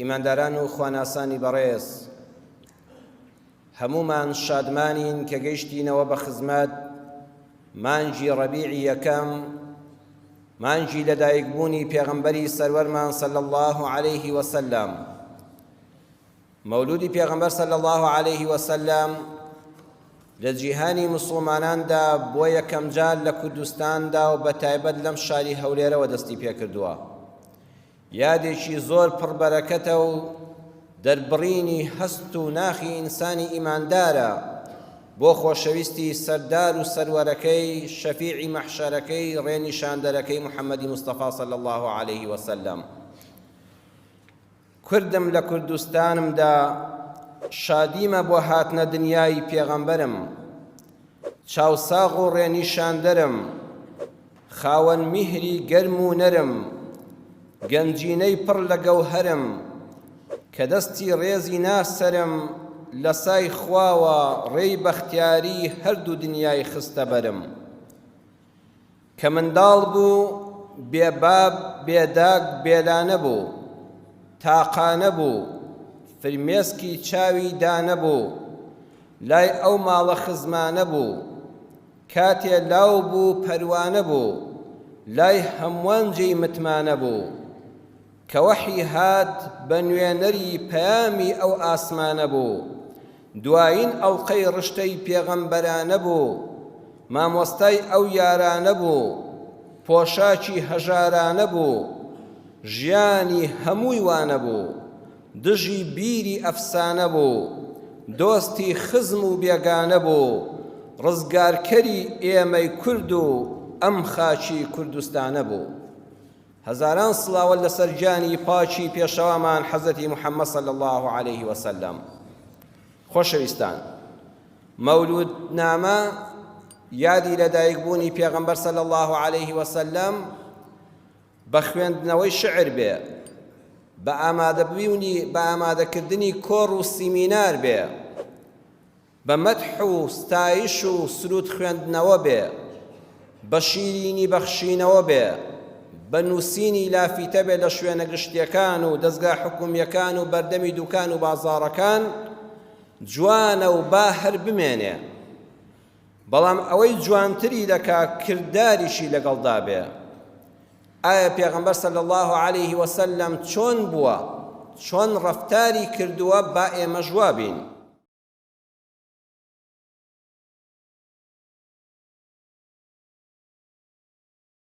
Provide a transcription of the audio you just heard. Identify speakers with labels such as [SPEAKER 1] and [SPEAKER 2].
[SPEAKER 1] ئیمانداران و خواناسانی بەڕێز، هەموومان شادمانین کە گەیشتینەوە بە خزمەت مانگی ڕەبیعی یەکەم، مانگی لەدایکبوونی پێغەمبەری سەروەرمان صلی الله عليه وسلم. مەولودی پێغەمبەر صلی الله عليه وسلم لە جیهانی مسلماناندا بۆ یەکەم جار لە کوردستاندا و بە تایبەت لەم شاری هەولێرەوە دەستی پێکردووە. یادێکی زۆر پڕبەرەکەتە و دەربڕینی هەست و ناخی ئینسانی ئیماندارە بۆ خۆشەویستی سەردار و سەروەرەکەی شەفیعی مەحشەرەکەی ڕێنیشاندەرەکەی محەممەدی مستەفا صلی الله عليه وسلم. کوردم لە کوردستانمدا شادیمە بۆ هاتنە دنیای پێغەمبەرم، چاوساغ و ڕێنیشاندەرم، خاوەن میهری گەرم و نەرم، گەنجینەی پڕ لە گەوهەرم، کە دەستی ڕێزی ناسەرم، لە سای خواوە ڕێی بەختیاری هەردوو دنیای خستە بەرم. کە منداڵ بوو بێباب بێداگ بێلانە بوو، تاقانە بوو، فرمێسکی چاوی دانە بوو، لای ئەو ماڵە خزمانە بوو، کاتێ لاو بوو پەروانە بوو، لای هەمووان جێی متمانە بوو، کە وەحی هات بە نوێنەری پەیامی ئەو ئاسمانە بوو، دوایین ئەڵقەی ڕشتەی پێغەمبەرانە بوو، مامۆستای ئەو یارانە بوو، پۆشاکی هەژارانە بوو، ژیانی هەمووی وانە بوو، دژی بیری ئەفسانە بوو، دۆستی خزم و بێگانە بوو، ڕزگارکەری ئێمەی کورد و ئەم خاچی کوردستانە بوو. هەزاران سڵاوەت لەسەر گیانی پاکی پێشەوامان حەزەتی محەممەد صلی الله عليه وسلم. خۆشەویستان، مەولود نامە یادی لەدایکبوونی پێغەمبەر صلی الله عليه وسلم بە خوێندنەوەی شعر بێ، بە ئامادەکردنی کۆڕ و سیمینار بێ، بە مەدح و ستایش و سرود خوێندنەوە بێ، بە شیرینی بەخشینەوە بێ، بە نووسینی لافتە بێ لە شوێنە گشتیەکان و دەستگا حکومیەکان و بەردەمی دوکان و بازاڕەکان، جوانە و با هەر بمێنێ. بەڵام ئەوەی جوانتری دەکا کرداریشی لەگەڵدا بێ. ئایا پێغەمبەر صلی الله عليه وسلم چۆن بووە، چۆن ڕەفتاری کردووە، با ئێمە جوابین.